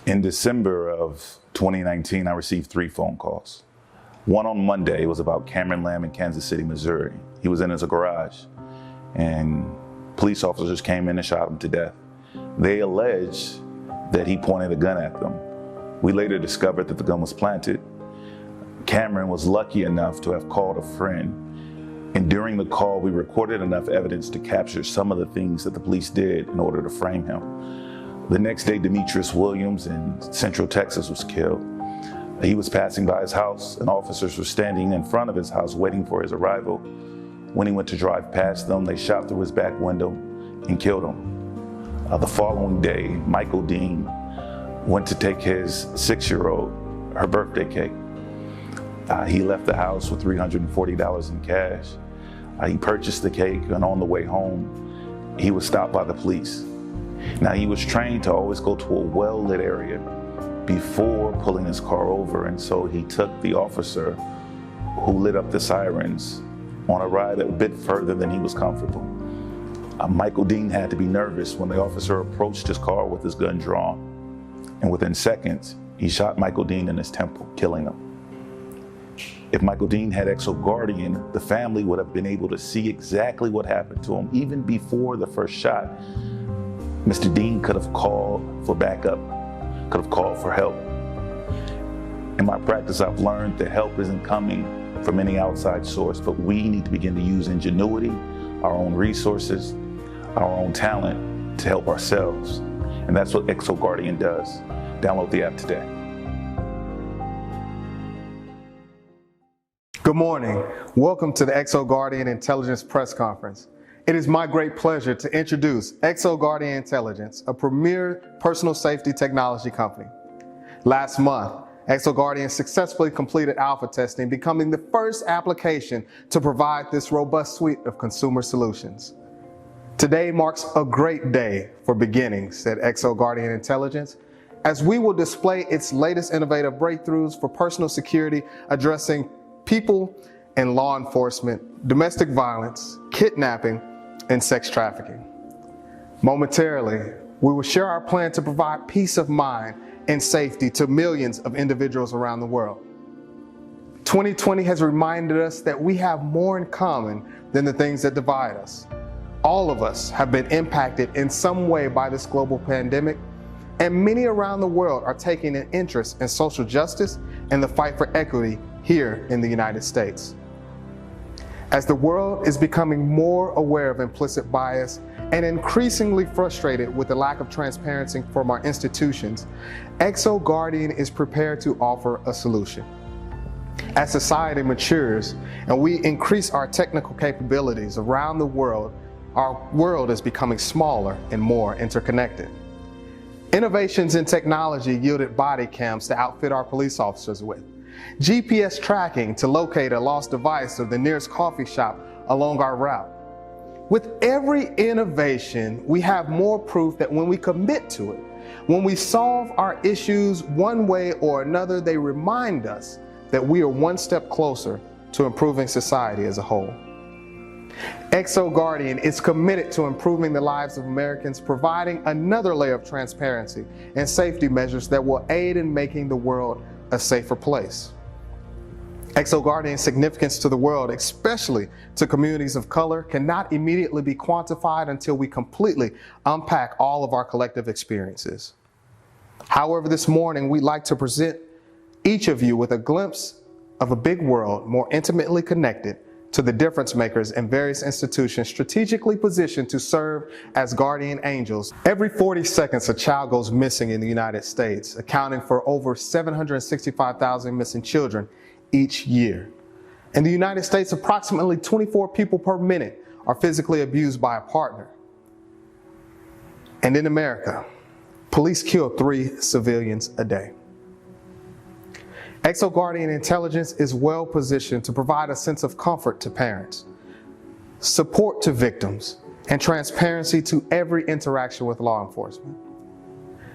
In December of 2019, I received 3 phone calls. One on Monday was about Cameron Lamb in Kansas City, Missouri. He was in his garage and police officers came in and shot him to death. They alleged that he pointed a gun at them. We later discovered that the gun was planted. Cameron was lucky enough to have called a friend, and during the call, we recorded enough evidence to capture some of the things that the police did in order to frame him. The next day, Demetrius Williams in Central Texas was killed. He was passing by his house, and officers were standing in front of his house waiting for his arrival. When he went to drive past them, they shot through his back window and killed him. The following day, Michael Dean went to take his 6-year-old her birthday cake. He left the house with $340 in cash. He purchased the cake, and on the way home, he was stopped by the police. Now, he was trained to always go to a well-lit area before pulling his car over, and so he took the officer who lit up the sirens on a ride a bit further than he was comfortable. Michael Dean had to be nervous when the officer approached his car with his gun drawn, and within seconds, he shot Michael Dean in his temple, killing him. If Michael Dean had ExoGuardian, the family would have been able to see exactly what happened to him even before the first shot. Mr. Dean could have called for backup, could have called for help. In my practice, I've learned that help isn't coming from any outside source, but we need to begin to use ingenuity, our own resources, our own talent to help ourselves. And that's what ExoGuardian does. Download the app today. Good morning. Welcome to the ExoGuardian Intelligence Press Conference. It is my great pleasure to introduce ExoGuardian Intelligence, a premier personal safety technology company. Last month, ExoGuardian successfully completed alpha testing, becoming the first application to provide this robust suite of consumer solutions. Today marks a great day for beginnings at ExoGuardian Intelligence, as we will display its latest innovative breakthroughs for personal security, addressing people and law enforcement, domestic violence, kidnapping, and sex trafficking. Momentarily, we will share our plan to provide peace of mind and safety to millions of individuals around the world. 2020 has reminded us that we have more in common than the things that divide us. All of us have been impacted in some way by this global pandemic, and many around the world are taking an interest in social justice and the fight for equity here in the United States. As the world is becoming more aware of implicit bias and increasingly frustrated with the lack of transparency from our institutions, ExoGuardian is prepared to offer a solution. As society matures and we increase our technical capabilities around the world, our world is becoming smaller and more interconnected. Innovations in technology yielded body cams to outfit our police officers with, GPS tracking to locate a lost device or the nearest coffee shop along our route. With every innovation, we have more proof that when we commit to it, when we solve our issues one way or another, they remind us that we are one step closer to improving society as a whole. ExoGuardian is committed to improving the lives of Americans, providing another layer of transparency and safety measures that will aid in making the world a safer place. ExoGuardian's significance to the world, especially to communities of color, cannot immediately be quantified until we completely unpack all of our collective experiences. However, this morning, we'd like to present each of you with a glimpse of a big world more intimately connected to the difference makers in various institutions strategically positioned to serve as guardian angels. Every 40 seconds, a child goes missing in the United States, accounting for over 765,000 missing children each year. In the United States, approximately 24 people per minute are physically abused by a partner. And in America, police kill 3 civilians a day. ExoGuardian Intelligence is well positioned to provide a sense of comfort to parents, support to victims, and transparency to every interaction with law enforcement.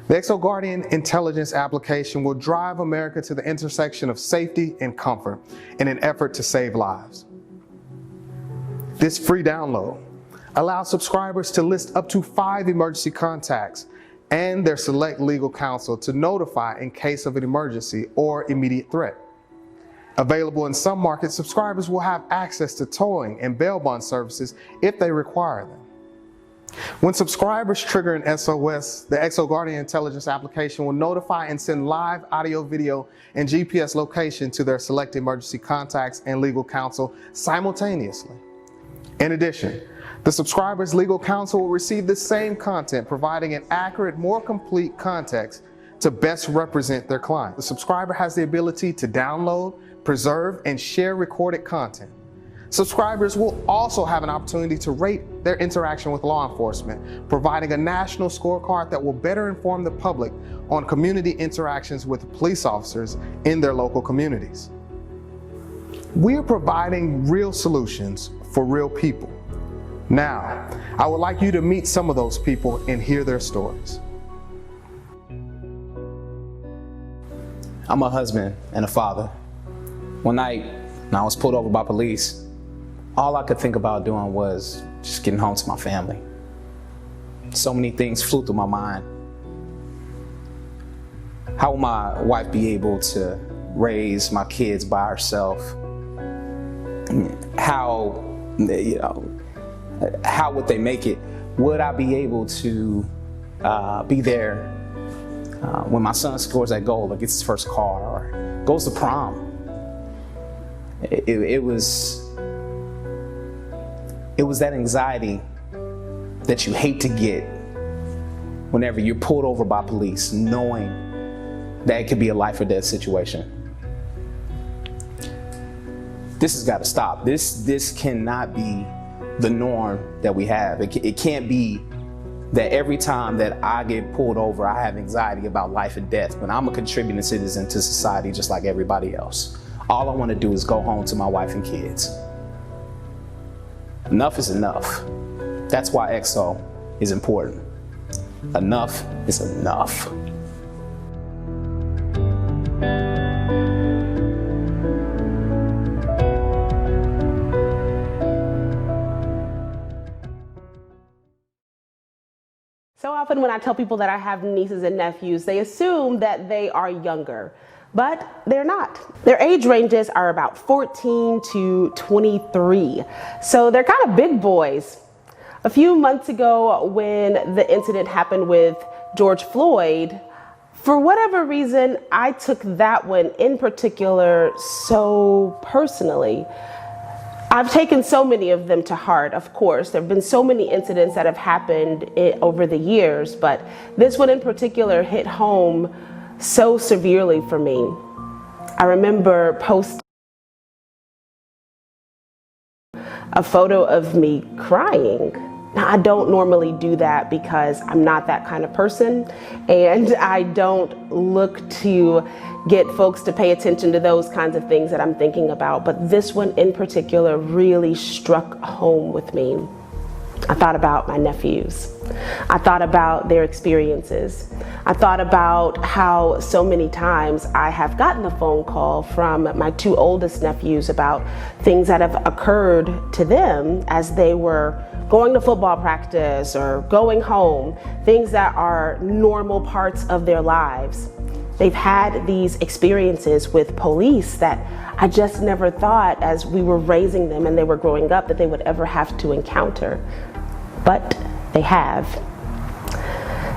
The ExoGuardian Intelligence application will drive America to the intersection of safety and comfort in an effort to save lives. This free download allows subscribers to list up to 5 emergency contacts and their select legal counsel to notify in case of an emergency or immediate threat. Available in some markets, subscribers will have access to towing and bail bond services if they require them. When subscribers trigger an SOS, the XO Guardian Intelligence application will notify and send live audio, video, and GPS location to their select emergency contacts and legal counsel simultaneously. In addition, the subscriber's legal counsel will receive the same content, providing an accurate, more complete context to best represent their client. The subscriber has the ability to download, preserve, and share recorded content. Subscribers will also have an opportunity to rate their interaction with law enforcement, providing a national scorecard that will better inform the public on community interactions with police officers in their local communities. We are providing real solutions for real people. Now, I would like you to meet some of those people and hear their stories. I'm a husband and a father. One night, when I was pulled over by police, all I could think about doing was just getting home to my family. So many things flew through my mind. How will my wife be able to raise my kids by herself? How would they make it? Would I be able to be there when my son scores that goal or gets his first car or goes to prom? It was that anxiety that you hate to get whenever you're pulled over by police, knowing that it could be a life or death situation. This has got to stop. This cannot be the norm that we have. It can't be that every time that I get pulled over, I have anxiety about life and death, but I'm a contributing citizen to society just like everybody else. All I want to do is go home to my wife and kids. Enough is enough. That's why XO is important. Enough is enough. So often when I tell people that I have nieces and nephews, they assume that they are younger, but they're not. Their age ranges are about 14 to 23. So they're kind of big boys. A few months ago when the incident happened with George Floyd, for whatever reason, I took that one in particular so personally. I've taken so many of them to heart, of course. There have been so many incidents that have happened over the years, but this one in particular hit home so severely for me. I remember posting a photo of me crying. Now, I don't normally do that because I'm not that kind of person, and I don't look to get folks to pay attention to those kinds of things that I'm thinking about, but this one in particular really struck home with me. I thought about my nephews. I thought about their experiences. I thought about how so many times I have gotten a phone call from my two oldest nephews about things that have occurred to them as they were going to football practice or going home, things that are normal parts of their lives. They've had these experiences with police that I just never thought as we were raising them and they were growing up that they would ever have to encounter, but they have.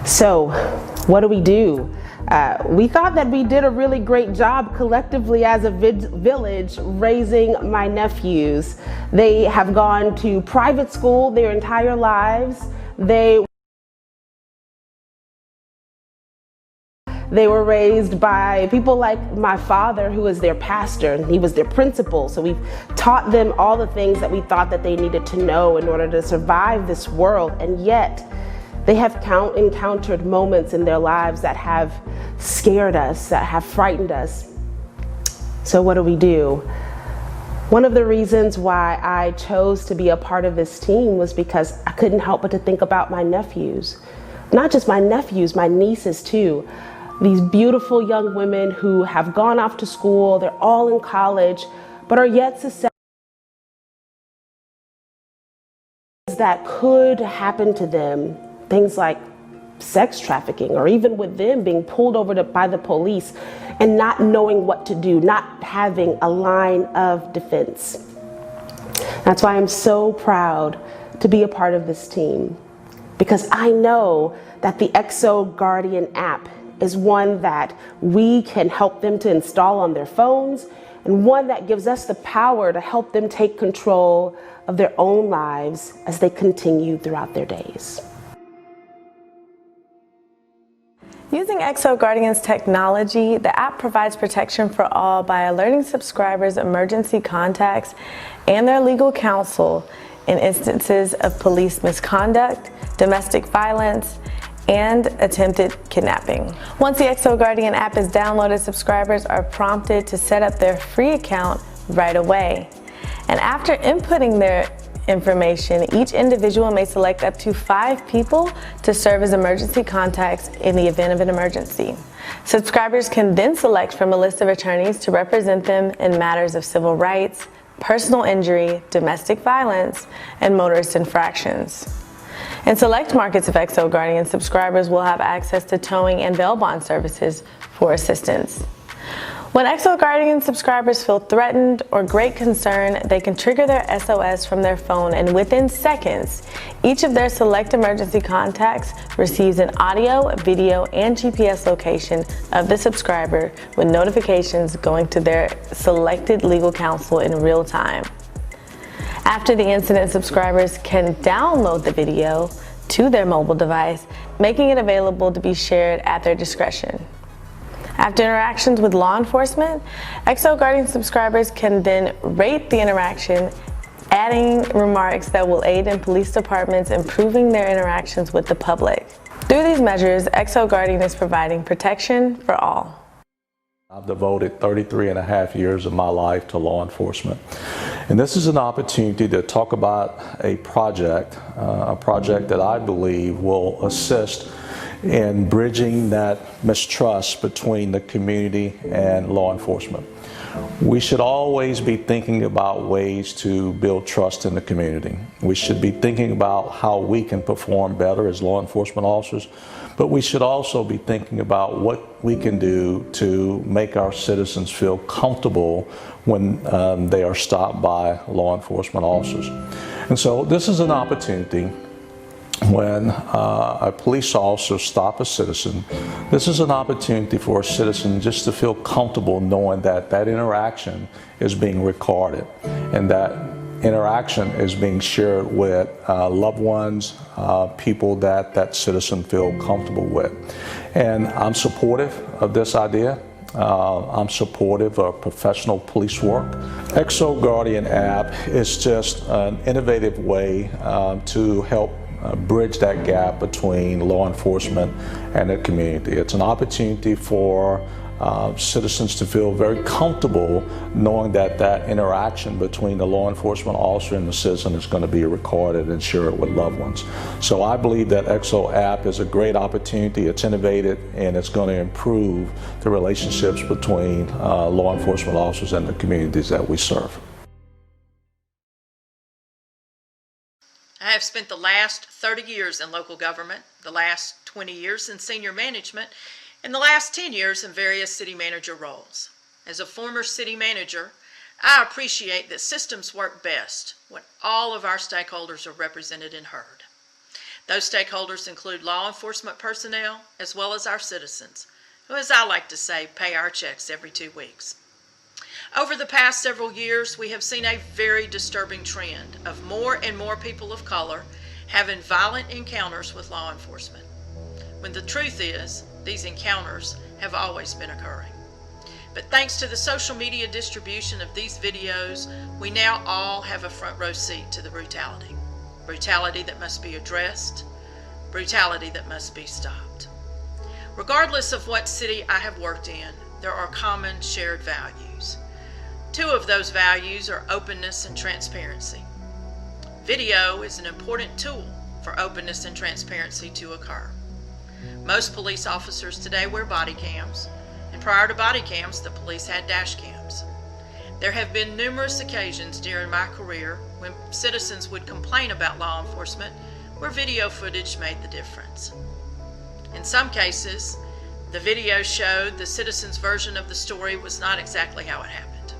So what do? We thought that we did a really great job collectively as a village raising my nephews. They have gone to private school their entire lives. They were raised by people like my father, who is their pastor, and he was their principal. So we've taught them all the things that we thought that they needed to know in order to survive this world. And yet they have encountered moments in their lives that have scared us, that have frightened us. So what do? One of the reasons why I chose to be a part of this team was because I couldn't help but to think about my nephews. Not just my nephews, my nieces too. These beautiful young women who have gone off to school, they're all in college, but are yet susceptible that could happen to them. Things like sex trafficking, or even with them being pulled over by the police and not knowing what to do, not having a line of defense. That's why I'm so proud to be a part of this team, because I know that the XO Guardian app is one that we can help them to install on their phones, and one that gives us the power to help them take control of their own lives as they continue throughout their days. Using XO Guardian's technology, the app provides protection for all by alerting subscribers' emergency contacts and their legal counsel in instances of police misconduct, domestic violence, and attempted kidnapping. Once the XO Guardian app is downloaded, subscribers are prompted to set up their free account right away. And after inputting their information, each individual may select up to 5 people to serve as emergency contacts in the event of an emergency. Subscribers can then select from a list of attorneys to represent them in matters of civil rights, personal injury, domestic violence, and motorist infractions. In select markets of XO Guardian, subscribers will have access to towing and bail bond services for assistance. When XO Guardian subscribers feel threatened or great concern, they can trigger their SOS from their phone, and within seconds, each of their select emergency contacts receives an audio, video, and GPS location of the subscriber with notifications going to their selected legal counsel in real time. After the incident, subscribers can download the video to their mobile device, making it available to be shared at their discretion. After interactions with law enforcement, XO Guardian subscribers can then rate the interaction, adding remarks that will aid in police departments improving their interactions with the public. Through these measures, XO Guardian is providing protection for all. I've devoted 33 and a half years of my life to law enforcement. And this is an opportunity to talk about a project that I believe will assist in bridging that mistrust between the community and law enforcement. We should always be thinking about ways to build trust in the community. We should be thinking about how we can perform better as law enforcement officers, but we should also be thinking about what we can do to make our citizens feel comfortable when they are stopped by law enforcement officers. And so this is an opportunity. When a police officer stops a citizen, this is an opportunity for a citizen just to feel comfortable knowing that that interaction is being recorded and that interaction is being shared with loved ones, people that that citizen feel comfortable with. And I'm supportive of this idea. I'm supportive of professional police work. XO Guardian app is just an innovative way to help bridge that gap between law enforcement and the community. It's an opportunity for citizens to feel very comfortable knowing that that interaction between the law enforcement officer and the citizen is going to be recorded and shared with loved ones. So I believe that XO app is a great opportunity. It's innovative and it's going to improve the relationships between law enforcement officers and the communities that we serve. I have spent the last 30 years in local government, the last 20 years in senior management, and the last 10 years in various city manager roles. As a former city manager, I appreciate that systems work best when all of our stakeholders are represented and heard. Those stakeholders include law enforcement personnel as well as our citizens, who, as I like to say, pay our checks every 2 weeks. Over the past several years, we have seen a very disturbing trend of more and more people of color having violent encounters with law enforcement, when the truth is, these encounters have always been occurring. But thanks to the social media distribution of these videos, we now all have a front row seat to the brutality. Brutality that must be addressed, brutality that must be stopped. Regardless of what city I have worked in, there are common shared values. 2 of those values are openness and transparency. Video is an important tool for openness and transparency to occur. Most police officers today wear body cams, and prior to body cams, the police had dash cams. There have been numerous occasions during my career when citizens would complain about law enforcement where video footage made the difference. In some cases, the video showed the citizen's version of the story was not exactly how it happened.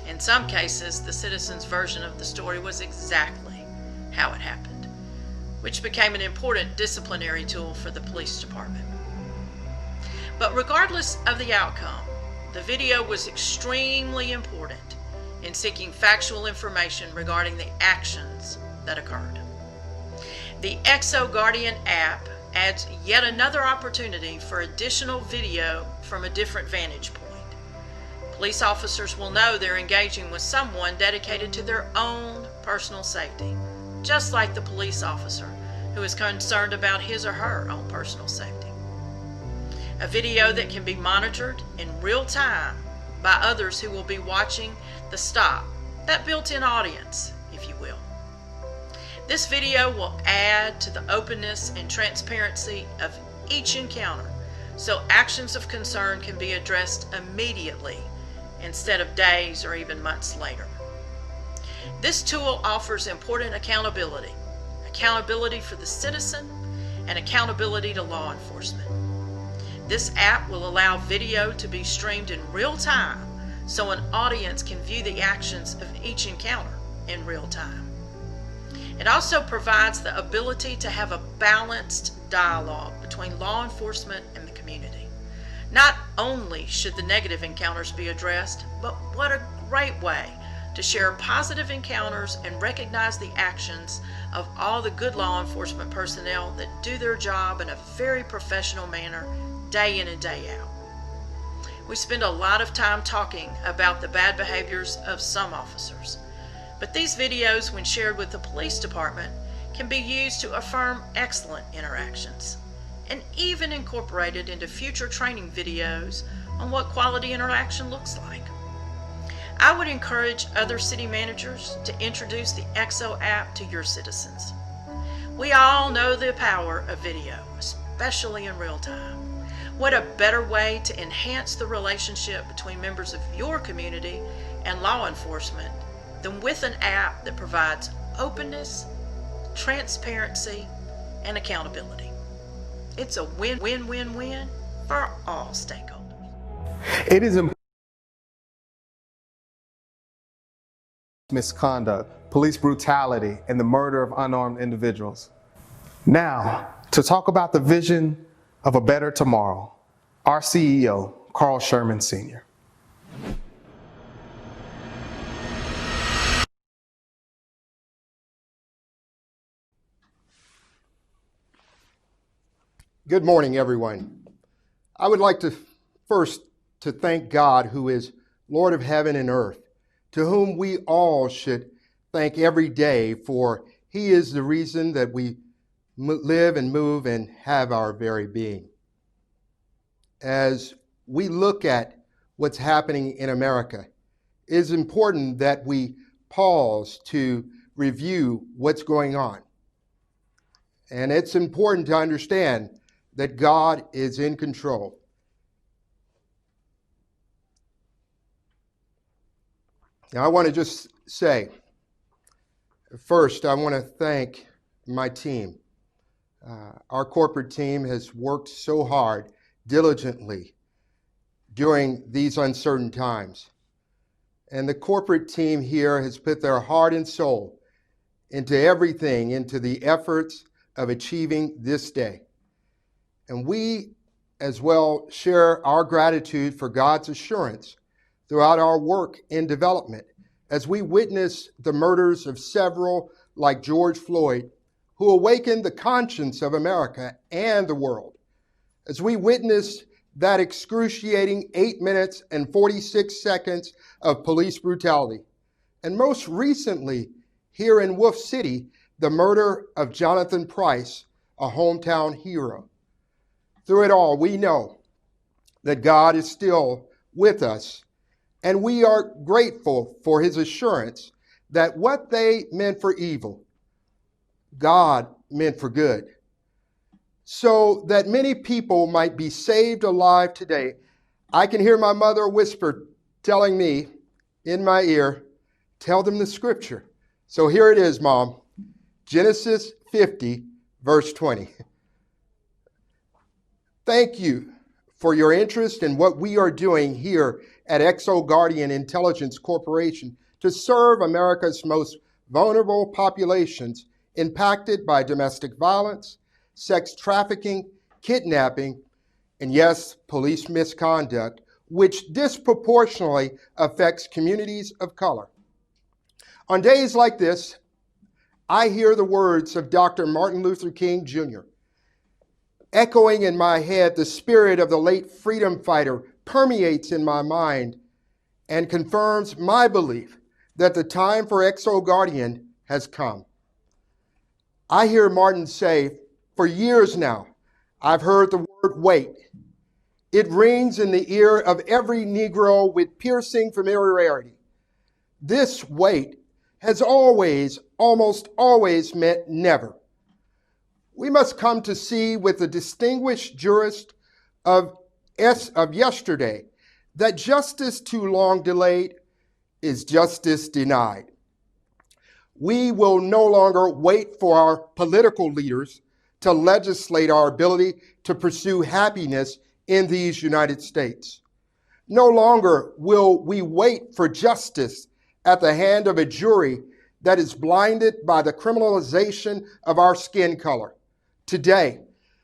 In some cases, the citizen's version of the story was exactly how it happened, which became an important disciplinary tool for the police department. But regardless of the outcome, the video was extremely important in seeking factual information regarding the actions that occurred. The ExoGuardian app adds yet another opportunity for additional video from a different vantage point. Police officers will know they're engaging with someone dedicated to their own personal safety, just like the police officer who is concerned about his or her own personal safety. A video that can be monitored in real time by others who will be watching the stop, that built-in audience, if you will. This video will add to the openness and transparency of each encounter, so actions of concern can be addressed immediately instead of days or even months later. This tool offers important accountability for the citizen and accountability to law enforcement. This app will allow video to be streamed in real time so an audience can view the actions of each encounter in real time. It also provides the ability to have a balanced dialogue between law enforcement and the community. Not only should the negative encounters be addressed, but what a great way to share positive encounters and recognize the actions of all the good law enforcement personnel that do their job in a very professional manner day in and day out. We spend a lot of time talking about the bad behaviors of some officers, but these videos, when shared with the police department, can be used to affirm excellent interactions and even incorporated into future training videos on what quality interaction looks like. I would encourage other city managers to introduce the EXO app to your citizens. We all know the power of video, especially in real time. What a better way to enhance the relationship between members of your community and law enforcement than with an app that provides openness, transparency, and accountability. It's a win-win-win-win for all stakeholders. It is important. Misconduct, police brutality, and the murder of unarmed individuals. Now, to talk about the vision of a better tomorrow, our CEO, Carl Sherman Sr. Good morning, everyone. I would like to first thank God, who is Lord of heaven and earth, to whom we all should thank every day, for he is the reason that we live and move and have our very being. As we look at what's happening in America, it is important that we pause to review what's going on. And it's important to understand that God is in control. Now, I want to just say, first, I want to thank my team. Our corporate team has worked so hard, diligently, during these uncertain times. And the corporate team here has put their heart and soul into everything, into the efforts of achieving this day. And we, as well, share our gratitude for God's assurance throughout our work in development as we witness the murders of several, like George Floyd, who awakened the conscience of America and the world. As we witness that excruciating 8 minutes and 46 seconds of police brutality. And most recently, here in Wolf City, the murder of Jonathan Price, a hometown hero. Through it all, we know that God is still with us, and we are grateful for his assurance that what they meant for evil, God meant for good, so that many people might be saved alive today. I can hear my mother whisper, telling me in my ear, tell them the scripture. So here it is, Mom. Genesis 50, verse 20. Thank you for your interest in what we are doing here at ExoGuardian Intelligence Corporation to serve America's most vulnerable populations impacted by domestic violence, sex trafficking, kidnapping, and yes, police misconduct, which disproportionately affects communities of color. On days like this, I hear the words of Dr. Martin Luther King Jr. Echoing in my head, the spirit of the late freedom fighter permeates in my mind and confirms my belief that the time for ExoGuardian has come. I hear Martin say, for years now, I've heard the word wait. It rings in the ear of every Negro with piercing familiarity. This wait has always, almost always meant never. We must come to see with the distinguished jurist of yesterday that justice too long delayed is justice denied. We will no longer wait for our political leaders to legislate our ability to pursue happiness in these United States. No longer will we wait for justice at the hand of a jury that is blinded by the criminalization of our skin color. Today,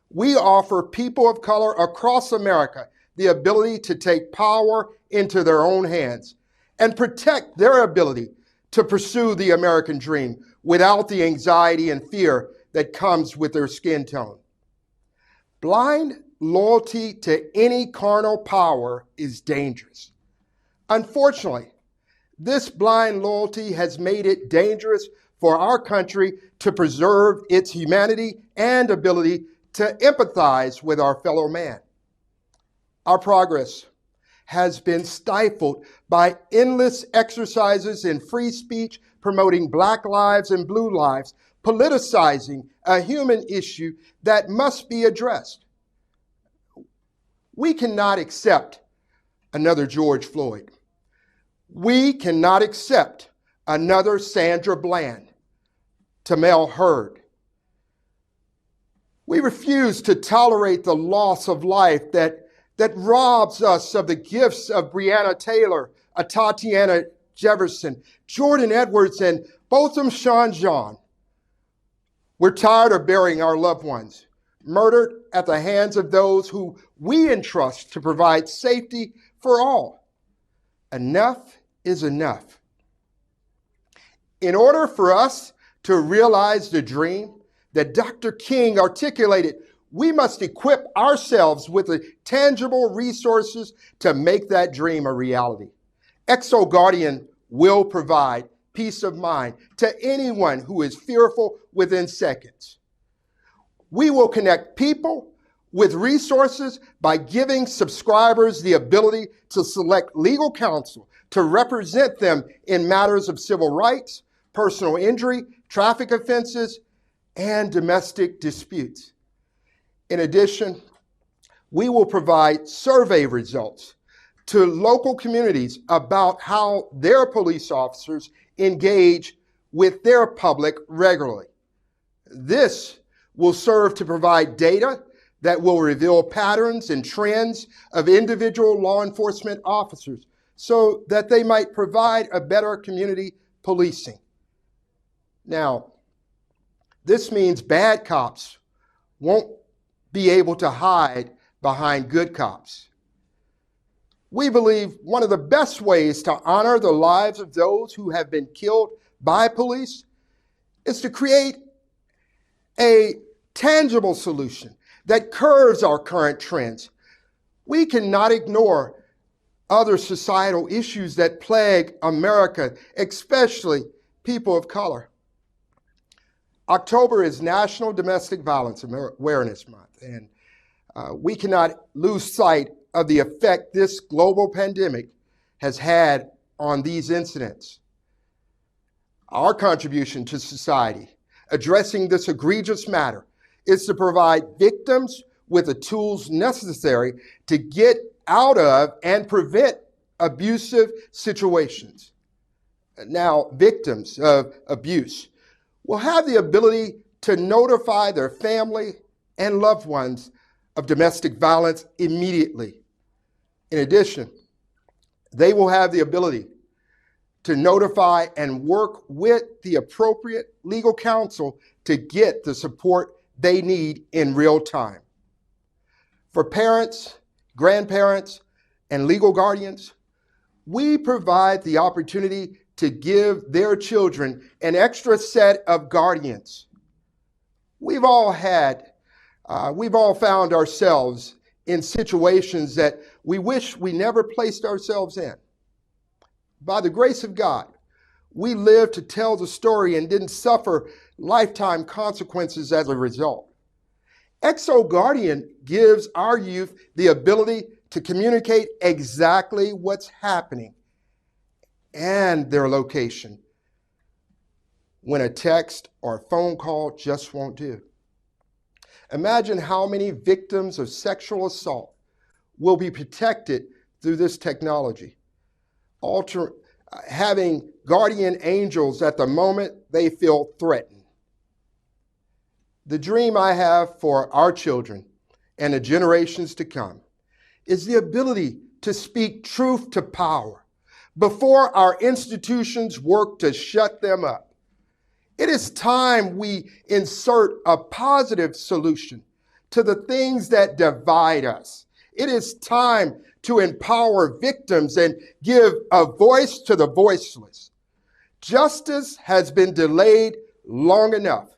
we offer people of color across America the ability to take power into their own hands and protect their ability to pursue the American dream without the anxiety and fear that comes with their skin tone. Blind loyalty to any carnal power is dangerous. Unfortunately, this blind loyalty has made it dangerous for our country to preserve its humanity and ability to empathize with our fellow man. Our progress has been stifled by endless exercises in free speech promoting Black lives and blue lives, politicizing a human issue that must be addressed. We cannot accept another George Floyd. We cannot accept another Sandra Bland, Tamel Hurd. We refuse to tolerate the loss of life that robs us of the gifts of Breonna Taylor, Tatiana Jefferson, Jordan Edwards, and Botham Jean. We're tired of burying our loved ones, murdered at the hands of those who we entrust to provide safety for all. Enough is enough. In order for us to realize the dream that Dr. King articulated, we must equip ourselves with the tangible resources to make that dream a reality. ExoGuardian will provide peace of mind to anyone who is fearful within seconds. We will connect people with resources by giving subscribers the ability to select legal counsel to represent them in matters of civil rights, personal injury, traffic offenses, and domestic disputes. In addition, we will provide survey results to local communities about how their police officers engage with their public regularly. This will serve to provide data that will reveal patterns and trends of individual law enforcement officers so that they might provide a better community policing. Now, this means bad cops won't be able to hide behind good cops. We believe one of the best ways to honor the lives of those who have been killed by police is to create a tangible solution that curbs our current trends. We cannot ignore other societal issues that plague America, especially people of color. October is National Domestic Violence Awareness Month, and we cannot lose sight of the effect this global pandemic has had on these incidents. Our contribution to society addressing this egregious matter is to provide victims with the tools necessary to get out of and prevent abusive situations. Now, victims of abuse will have the ability to notify their family and loved ones of domestic violence immediately. In addition, they will have the ability to notify and work with the appropriate legal counsel to get the support they need in real time. For parents, grandparents, and legal guardians, we provide the opportunity to give their children an extra set of guardians. We've all found ourselves in situations that we wish we never placed ourselves in. By the grace of God, we lived to tell the story and didn't suffer lifetime consequences as a result. XO Guardian gives our youth the ability to communicate exactly what's happening and their location when a text or phone call just won't do. Imagine how many victims of sexual assault will be protected through this technology. Having guardian angels at the moment they feel threatened. The dream I have for our children and the generations to come is the ability to speak truth to power before our institutions work to shut them up. It is time we insert a positive solution to the things that divide us. It is time to empower victims and give a voice to the voiceless. Justice has been delayed long enough.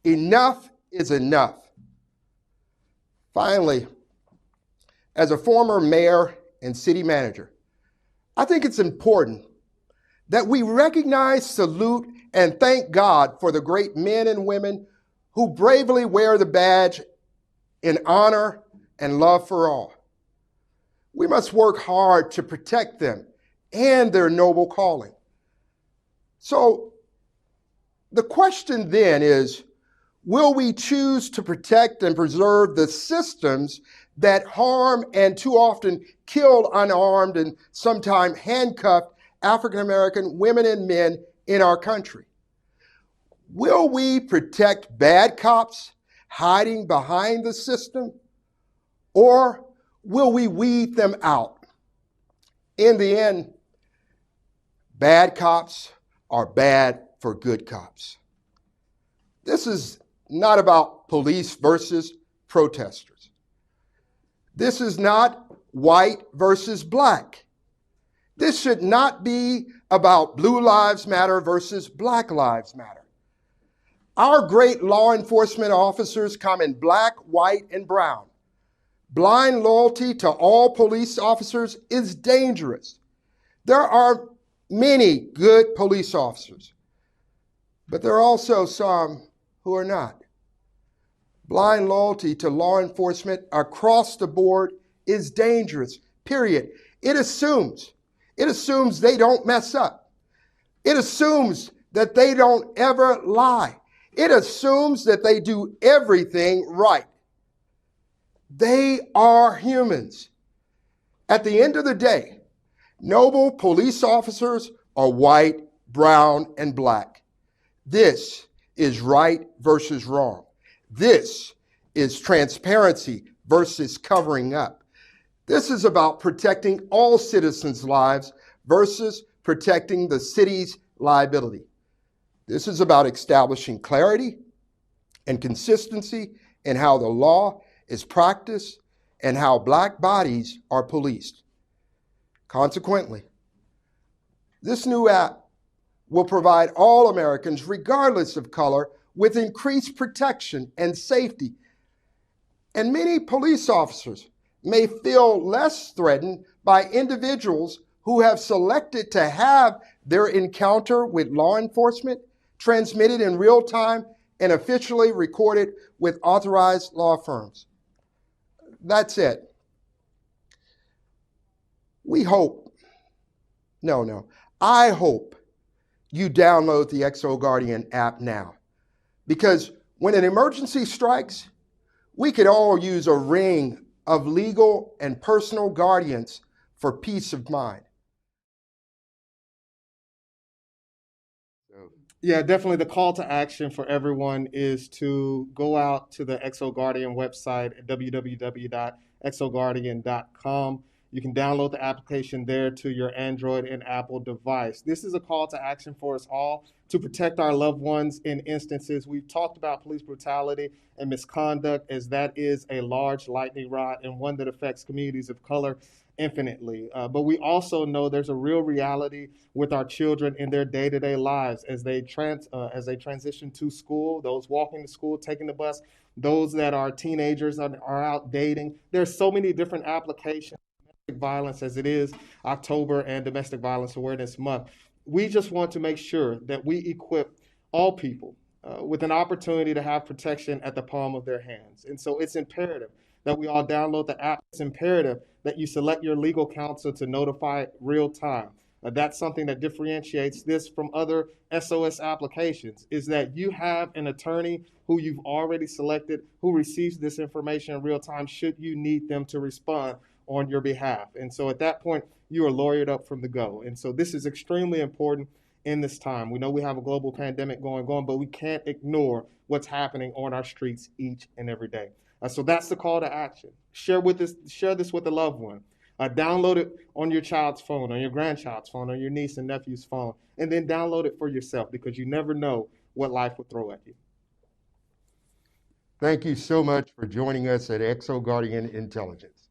Enough is enough. Finally, as a former mayor and city manager, I think it's important that we recognize, salute, and thank God for the great men and women who bravely wear the badge in honor and love for all. We must work hard to protect them and their noble calling. So the question then is, will we choose to protect and preserve the systems that harm and too often kill unarmed and sometimes handcuffed African American women and men in our country? Will we protect bad cops hiding behind the system, or will we weed them out? In the end, bad cops are bad for good cops. This is not about police versus protesters. This is not white versus black. This should not be about Blue Lives Matter versus Black Lives Matter. Our great law enforcement officers come in black, white, and brown. Blind loyalty to all police officers is dangerous. There are many good police officers, but there are also some who are not. Blind loyalty to law enforcement across the board is dangerous, period. It assumes they don't mess up. It assumes that they don't ever lie. It assumes that they do everything right. They are humans. At the end of the day, noble police officers are white, brown, and black. This is right versus wrong. This is transparency versus covering up. This is about protecting all citizens' lives versus protecting the city's liability. This is about establishing clarity and consistency in how the law is practiced and how black bodies are policed. Consequently, this new app will provide all Americans, regardless of color, with increased protection and safety. And many police officers may feel less threatened by individuals who have selected to have their encounter with law enforcement transmitted in real time and officially recorded with authorized law firms. That's it. I hope you download the XO Guardian app now, because when an emergency strikes, we could all use a ring of legal and personal guardians for peace of mind. Yeah, definitely. The call to action for everyone is to go out to the XO Guardian website at www.exoguardian.com. You can download the application there to your Android and Apple device. This is a call to action for us all to protect our loved ones in instances. We've talked about police brutality and misconduct, as that is a large lightning rod and one that affects communities of color infinitely. But we also know there's a real reality with our children in their day-to-day lives as they transition to school, those walking to school, taking the bus, those that are teenagers are out dating. There's so many different applications of domestic violence as it is October and Domestic Violence Awareness Month. We just want to make sure that we equip all people with an opportunity to have protection at the palm of their hands. And so it's imperative that we all download the app. It's imperative that you select your legal counsel to notify real time. That's something that differentiates this from other SOS applications, is that you have an attorney who you've already selected who receives this information in real time should you need them to respond on your behalf. And so at that point, you are lawyered up from the go. And so this is extremely important in this time. We know we have a global pandemic going on, but we can't ignore what's happening on our streets each and every day. So that's the call to action. Share this with a loved one. Download it on your child's phone, on your grandchild's phone, on your niece and nephew's phone, and then download it for yourself, because you never know what life will throw at you. Thank you so much for joining us at XO Guardian Intelligence.